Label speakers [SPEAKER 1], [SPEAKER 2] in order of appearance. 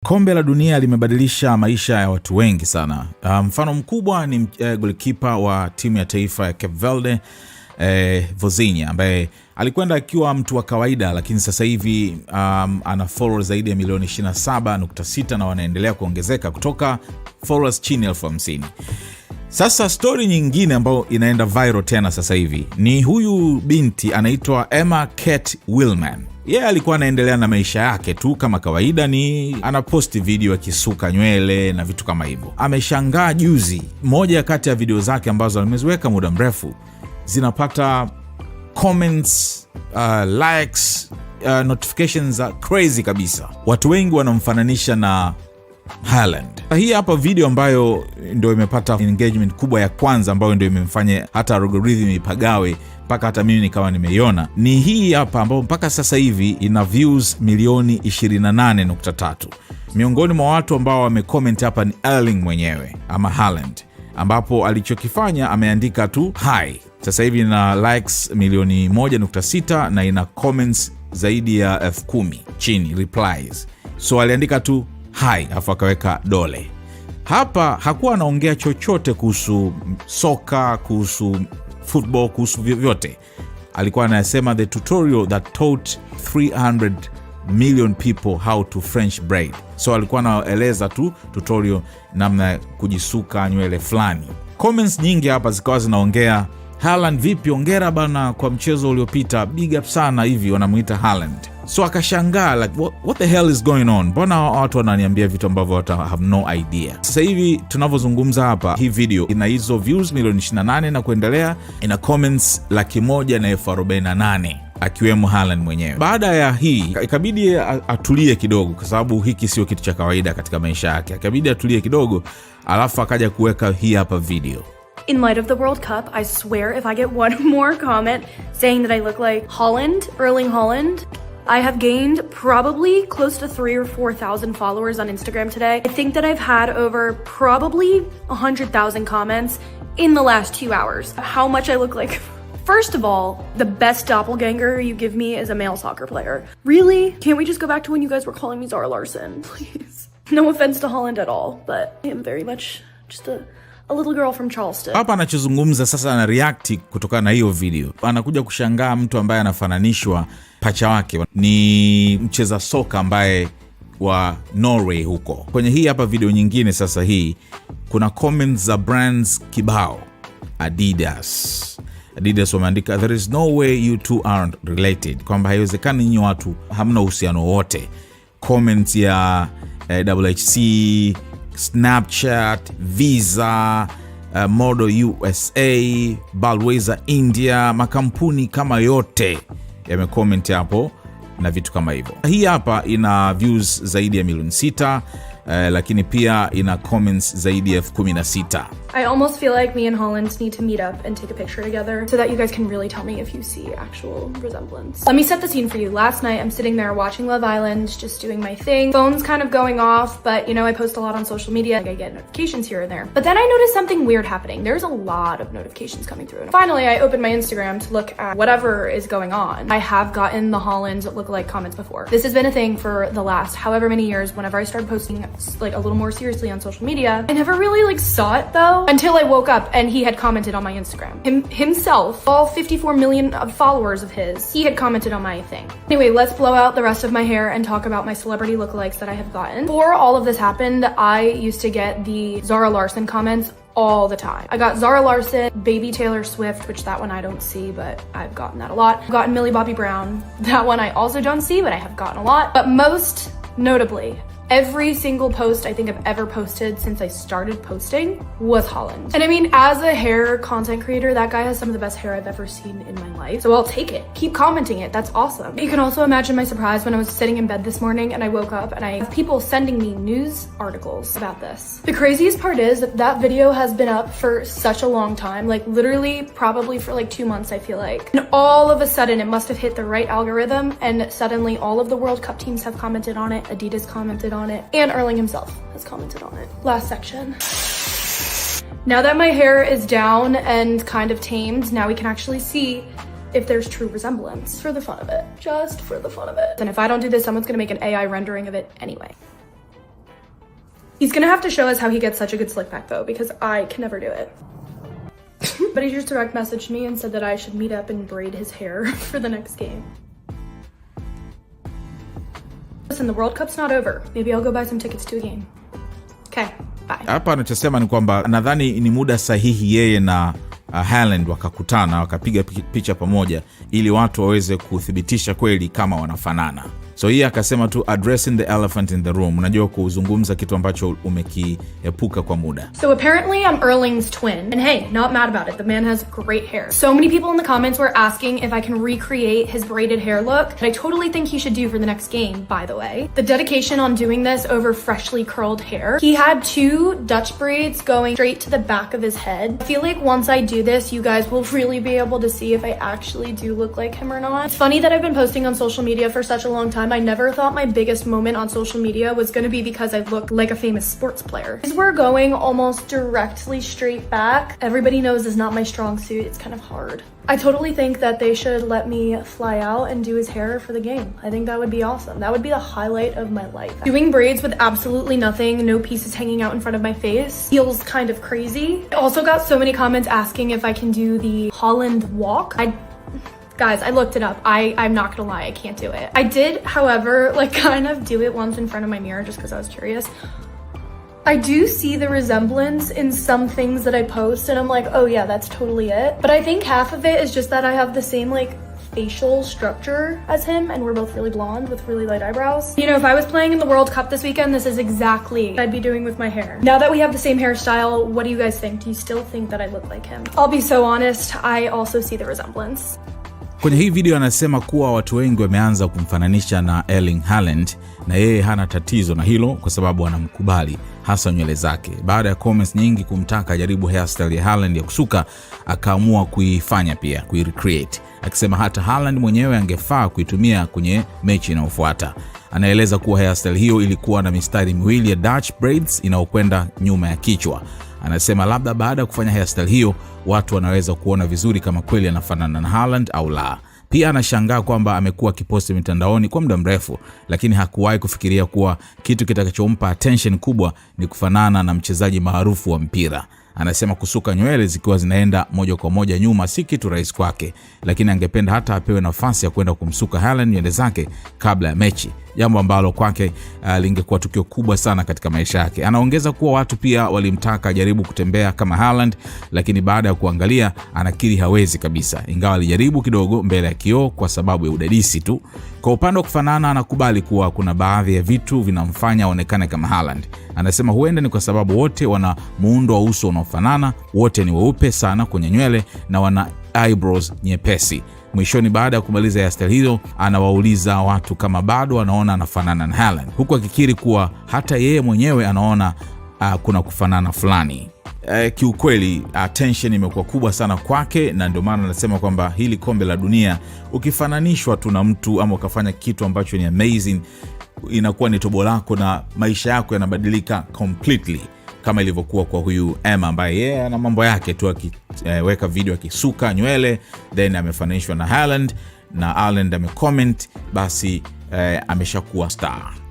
[SPEAKER 1] Kombe la dunia limebadilisha maisha ya watu wengi sana. Mfano mkubwa ni golikipa wa timu ya taifa ya Cape Verde, Vozinha, ambaye alikwenda akiwa mtu wa kawaida, lakini sasa hivi ana followers zaidi ya milioni 27.6 na wanaendelea kuongezeka kutoka followers chini 50,000. Sasa story nyingine ambayo inaenda viral tena sasa hivi ni huyu binti anaitwa Emma Kate Willman. Yeye alikuwa anaendelea na maisha yake tu kama kawaida, ni anaposti video akisuka nywele na vitu kama hivyo. Ameshangaa juzi, moja kati ya video zake ambazo ameziweka muda mrefu zinapata comments, likes, notifications crazy kabisa. Watu wengi wanamfananisha na Haaland. Hii hapa video ambayo ndio imepata engagement kubwa ya kwanza, ambayo ndio imemfanya hata algorithm ipagawe mpaka hata mimi nikawa nimeiona. Ni hii hapa ambayo mpaka sasa hivi ina views milioni 28.3. Miongoni mwa watu ambao wamecomment hapa ni Erling mwenyewe ama Haaland, ambapo alichokifanya ameandika tu hi. Sasa hivi ina likes milioni 1.6 na ina comments zaidi ya 10,000 chini, replies. So aliandika tu hi afu akaweka dole. Hapa hakuwa anaongea chochote kuhusu soka, kuhusu football, kuhusu vyovyote. Alikuwa anasema the tutorial that taught 300 million people how to French braid. So alikuwa anaeleza tu tutorial namna kujisuka nywele fulani. Comments nyingi hapa zikawa zinaongea Haaland, vipi, ongera bana kwa mchezo uliopita, big up sana, hivi wanamuita Haaland. So akashangaa like what the hell is going on? Mbona watu wananiambia vitu ambavyo watu have no idea. Sasa hivi tunavyozungumza hapa, hii video ina hizo views milioni 28 na kuendelea, ina comments 148,000 akiwemo Haaland mwenyewe. Baada ya hii ikabidi atulie kidogo, kwa sababu hiki sio kitu cha kawaida katika maisha yake. Ikabidi atulie kidogo, alafu akaja kuweka hii hapa video.
[SPEAKER 2] In light of the World Cup, I swear if I get one more comment saying that I look like Haaland, Erling Haaland, I have gained probably close to 3,000 or 4,000 followers on Instagram today. I think that I've had over probably 100,000 comments in the last 2 hours. How much I look like. First of all, the best doppelganger you give me is a male soccer player. Really? Can't we just go back to when you guys were calling me Zara Larsson, please? No offense to Haaland at all, but I am very much just a little girl from Charleston.
[SPEAKER 1] Hapa anachozungumza sasa, ana react kutokana na hiyo video. Anakuja kushangaa mtu ambaye anafananishwa pacha wake ni mcheza soka ambaye wa Norway huko. Kwenye hii hapa video nyingine sasa hii kuna comments za brands kibao. Adidas wameandika there is no way you two aren't related, kwamba haiwezekani nyinyi watu hamna uhusiano wote. Comments ya WHC, Snapchat, Visa, Model USA, Budweiser India, makampuni kama yote yamecomment hapo na vitu kama hivyo. Hii hapa ina views zaidi ya milioni 6, lakini pia ina comments zaidi ya 16,000.
[SPEAKER 2] I almost feel like me and Haaland need to meet up and take a picture together so that you guys can really tell me if you see actual resemblance. Let me set the scene for you. Last night, I'm sitting there watching Love Island, just doing my thing. Phone's kind of going off, but you know, I post a lot on social media. Like I get notifications here and there. But then I noticed something weird happening. There's a lot of notifications coming through. And finally, I opened my Instagram to look at whatever is going on. I have gotten the Haaland lookalike comments before. This has been a thing for the last however many years. Whenever I started posting like a little more seriously on social media, I never really like saw it though until I woke up and he had commented on my Instagram. Himself, all 54 million followers of his, he had commented on my thing. Anyway, let's blow out the rest of my hair and talk about my celebrity lookalikes that I have gotten. Before all of this happened, I used to get the Zara Larsson comments all the time. I got Zara Larsson, Baby Taylor Swift, which that one I don't see, but I've gotten that a lot. I've gotten Millie Bobby Brown. That one I also don't see, but I have gotten a lot. But most notably, every single post I think I've ever posted since I started posting was Haaland. And I mean, as a hair content creator, that guy has some of the best hair I've ever seen in my life. So I'll take it. Keep commenting it. That's awesome. You can also imagine my surprise when I was sitting in bed this morning and I woke up and I have people sending me news articles about this. The craziest part is that video has been up for such a long time, like literally probably for like 2 months, I feel like. And all of a sudden it must have hit the right algorithm and suddenly all of the World Cup teams have commented on it. Adidas commented on it, and Erling himself has commented on it. Last section. Now that my hair is down and kind of tamed, now we can actually see if there's true resemblance for the fun of it. Just for the fun of it. And if I don't do this, someone's gonna make an AI rendering of it anyway. He's gonna have to show us how he gets such a good slick back though, because I can never do it. But he just direct messaged me and said that I should meet up and braid his hair for the next game. Listen, the World Cup's not over. Maybe I'll go buy some tickets to a game. Okay, bye.
[SPEAKER 1] Hapa anachosema ni kwamba nadhani ni muda sahihi yeye na Haaland wakakutana, wakapiga picha pamoja ili watu waweze kuthibitisha kweli kama wanafanana. So hii akasema tu addressing the elephant in the room. Unajua kuzungumza kitu ambacho umekiepuka kwa muda.
[SPEAKER 2] So apparently I'm Erling's twin. And hey, not mad about it. The man has great hair. So many people in the comments were asking if I can recreate his braided hair look that I totally think he should do for the next game, by the way. The dedication on doing this over freshly curled hair. He had 2 Dutch braids going straight to the back of his head. I feel like once I do this, you guys will really be able to see if I actually do look like him or not. It's funny that I've been posting on social media for such a long time. I never thought my biggest moment on social media was going to be because I look like a famous sports player. Because we're going almost directly straight back. Everybody knows it's not my strong suit. It's kind of hard. I totally think that they should let me fly out and do his hair for the game. I think that would be awesome. That would be the highlight of my life. Doing braids with absolutely nothing, no pieces hanging out in front of my face, feels kind of crazy. I also got so many comments asking if I can do the Haaland walk. Guys, I looked it up. I'm not gonna lie, I can't do it. I did, however, like kind of do it once in front of my mirror just because I was curious. I do see the resemblance in some things that I post and I'm like, oh yeah, that's totally it. But I think half of it is just that I have the same like facial structure as him and we're both really blonde with really light eyebrows. You know, if I was playing in the World Cup this weekend, this is exactly what I'd be doing with my hair. Now that we have the same hairstyle, what do you guys think? Do you still think that I look like him? I'll be so honest, I also see the resemblance.
[SPEAKER 1] Kwenye hii video anasema kuwa watu wengi wameanza kumfananisha na Erling Haaland na yeye hana tatizo na hilo kwa sababu anamkubali hasa nywele zake. Baada ya comments nyingi kumtaka jaribu hairstyle ya Haaland ya kusuka, akaamua kuifanya pia, kuirecreate. Akisema hata Haaland mwenyewe angefaa kuitumia kwenye mechi inayofuata. Anaeleza kuwa hairstyle hiyo ilikuwa na mistari miwili ya Dutch braids inayokwenda nyuma ya kichwa. Anasema labda baada ya kufanya hairstyle hiyo watu wanaweza kuona vizuri kama kweli anafanana na Haaland au la. Pia anashangaa kwamba amekuwa akiposti mitandaoni kwa muda mrefu, lakini hakuwahi kufikiria kuwa kitu kitakachompa attention kubwa ni kufanana na mchezaji maarufu wa mpira. Anasema kusuka nywele zikiwa zinaenda moja kwa moja nyuma si kitu rahisi kwake, lakini angependa hata apewe nafasi ya kwenda kumsuka Haaland nywele zake kabla ya mechi, jambo ambalo kwake lingekuwa tukio kubwa sana katika maisha yake. Anaongeza kuwa watu pia walimtaka jaribu kutembea kama Haaland, lakini baada ya kuangalia anakiri hawezi kabisa, ingawa alijaribu kidogo mbele ya kioo kwa sababu ya udadisi tu. Kwa upande wa kufanana, anakubali kuwa kuna baadhi ya vitu vinamfanya aonekane kama Haaland. Anasema huenda ni kwa sababu wote wana muundo wa uso unaofanana, wote ni weupe sana kwenye nywele na wana eyebrows nyepesi. Mwishoni, baada ya kumaliza hairstyle hizo, anawauliza watu kama bado wanaona anafanana na Haaland, huku akikiri kuwa hata yeye mwenyewe anaona kuna kufanana fulani. Kiukweli attention imekuwa kubwa sana kwake, na ndio maana anasema kwamba hili kombe la dunia ukifananishwa tu na mtu ama ukafanya kitu ambacho ni amazing, inakuwa ni tobo lako na maisha yako yanabadilika completely, kama ilivyokuwa kwa huyu Emma ambaye yeye ana mambo yake tu, akiweka video akisuka nywele then amefananishwa na Haaland na Haaland amecomment, basi ameshakuwa star.